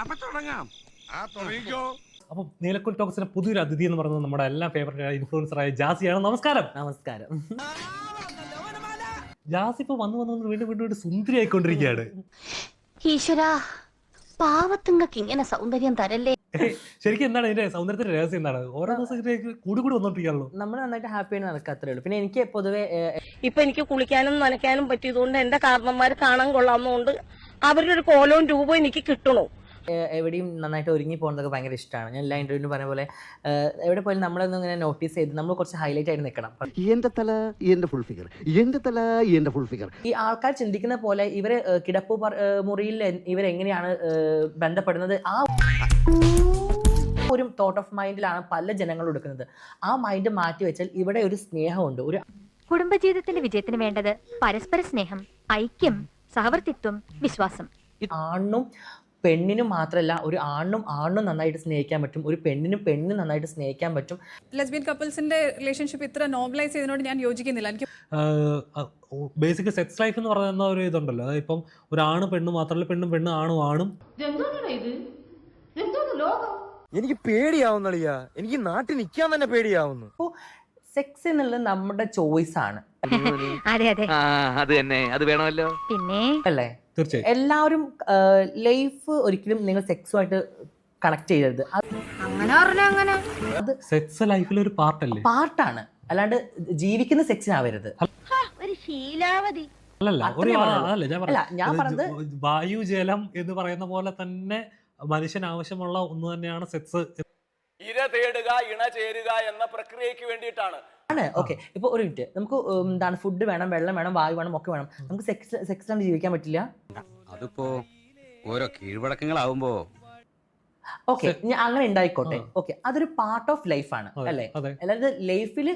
അപ്പൊ തുടങ്ങാം. തുടങ്ങിക്കോ. അപ്പം നീലക്കുൽ ടോക്സിന്റെ പുതിയൊരു അതിഥി എന്ന് പറയുന്നത് നമ്മുടെ എല്ലാ ഫേവറേറ്റ് ഇൻഫ്ലുവൻസറായ ജാസിയാണ്. നമസ്കാരം. നമസ്കാരം. ജാസി ഇപ്പൊ വന്ന് വീണ്ടും വീണ്ടും സുന്ദരി ആയിക്കൊണ്ടിരിക്കുകയാണ്. ഈശ്വരാ, പാവത്തുങ്ങൾക്ക് ഇങ്ങനെ സൗന്ദര്യം തരല്ലേ. ശരിക്കും എന്താണ് ഇതിന്റെ സൗന്ദര്യത്തിന്റെ രഹസ്യം? എന്താണ് ഓരോ ദിവസം കൂടി വന്നോണ്ടിരിക്കുകയാണല്ലോ. നമ്മൾ നന്നായിട്ട് ഹാപ്പിയായിട്ട് നടക്കാത്രേ ഉള്ളൂ. പിന്നെ എനിക്ക് പൊതുവെ ഇപ്പൊ എനിക്ക് കുളിക്കാനും നനയ്ക്കാനും പറ്റിയതുകൊണ്ട് എന്റെ കാരണന്മാര് കാണാൻ കൊള്ളാവുന്നതുകൊണ്ട് അവരുടെ ഒരു കോലവും രൂപവും എനിക്ക് കിട്ടണു. എവിടെയും നന്നായിട്ട് ഒരുങ്ങി പോകുന്നതൊക്കെ ഭയങ്കര ഇഷ്ടമാണ്. ഞാൻ എല്ലാ ഇന്റർവ്യൂവിലും പറഞ്ഞ പോലെ എവിടെ പോയാലും നമ്മളൊന്നും ഇങ്ങനെ നോട്ടീസ് ചെയ്ത് നമ്മൾ കുറച്ച് ഹൈലൈറ്റ് ആയിട്ട് നിൽക്കണം. എന്റെ തല എന്റെ ഫുൾ ഫിഗർ, എന്റെ തല എന്റെ ഫുൾ ഫിഗർ. ഈ ആൾക്കാർ ചിന്തിക്കുന്ന പോലെ ഇവര് കിടപ്പ് മുറിയിൽ ഇവരെങ്ങനെയാണ് ബന്ധപ്പെടുന്നത്, ആ ഒരു തോട്ട് ഓഫ് മൈൻഡിലാണ് പല ജനങ്ങളും എടുക്കുന്നത്. ആ മൈൻഡ് മാറ്റി വെച്ചാൽ ഇവിടെ ഒരു സ്നേഹമുണ്ട്. ഒരു കുടുംബജീവിതത്തിന്റെ വിജയത്തിന് വേണ്ടത് പരസ്പര സ്നേഹം, ഐക്യം, സഹവർത്തിത്വം, വിശ്വാസം. ആണിനും പെണ്ണിനും മാത്രമല്ല, ഒരു ആണിനും നന്നായിട്ട് സ്നേഹിക്കാൻ പറ്റും, ഒരു പെണ്ണിനും നന്നായിട്ട് സ്നേഹിക്കാൻ പറ്റും. ലെസ്ബിയൻ കപ്പിൾസിന്റെ റിലേഷൻഷിപ്പ് ഇത്ര നോർമലൈസ് ചെയ്തതിനോട് ഞാൻ യോജിക്കുന്നില്ല. എനിക്ക് ബേസിക് സെക്സ് ലൈഫ് എന്ന് പറയുന്ന ഒരു ഇതുണ്ടല്ലോ, അതായത് ഇപ്പം ഒരു ആണ് പെണ്ണ് മാത്രമല്ല, പെണ്ണും ആണും. എനിക്ക് പേടിയാവുന്നളിയാ, എനിക്ക് നാട്ടിൽ നിൽക്കാൻ തന്നെ പേടിയാവുന്നു. അപ്പോൾ സെക്സ് എന്നുള്ളത് നമ്മുടെ ചോയ്സ് ആണ്. അതെ അതെ, അത് തന്നെ, അത് വേണമല്ലോ. പിന്നെ അല്ലേ? തീർച്ചയായും എല്ലാവരും ലൈഫ് ഒരിക്കലും നിങ്ങൾ സെക്സുമായിട്ട് കണക്ട് ചെയ്യരുത്. അത് സെക്സ് ലൈഫിലെ ഒരു പാർട്ടല്ലേ, പാർട്ടാണ്, അല്ലാണ്ട് ജീവിക്കുന്ന സെക്സിനാവരുത്. ഒരു ശീലാവധി അല്ലല്ല. ഒരു അതല്ല ഞാൻ പറഞ്ഞത്. വായു ജലം എന്ന് പറയുന്ന പോലെ തന്നെ മനുഷ്യന് ആവശ്യമുള്ള ഒന്ന് തന്നെയാണ് സെക്സ്. ഇര തേടുക, ഇണ ചേരുക എന്ന പ്രക്രിയക്ക് വേണ്ടിയിട്ടാണ്. ആണ്. ഓക്കെ, ഇപ്പൊ ഒരു മിനിറ്റ്, നമുക്ക് എന്താണ് ഫുഡ് വേണം, വെള്ളം വേണം, വായു വേണം, ഒക്കെ വേണം. നമുക്ക് സെക്സിലാണ് ജീവിക്കാൻ പറ്റില്ല. അതിപ്പോ ഓരോ കീഴ്വഴക്കങ്ങളാവുമ്പോ ഓക്കെ, അങ്ങനെ ഉണ്ടായിക്കോട്ടെ. ഓക്കെ, അതൊരു പാർട്ട് ഓഫ് ലൈഫാണ് അല്ലേ? അല്ലാതെ ലൈഫിൽ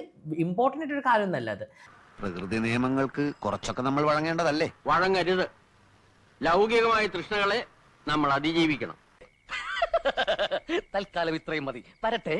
ഇമ്പോർട്ടന്റ് ആയിട്ടൊരു കാര്യമൊന്നല്ല അത്. പ്രകൃതി നിയമങ്ങൾക്ക് കുറച്ചൊക്കെ നമ്മൾ വഴങ്ങേണ്ടതല്ലേ? വഴങ്ങരുത്. ലൗകികമായ തൃഷ്ണകളെ നമ്മൾ അതിജീവിക്കണം. തൽക്കാലം ഇത്രയും മതി. വരട്ടെ.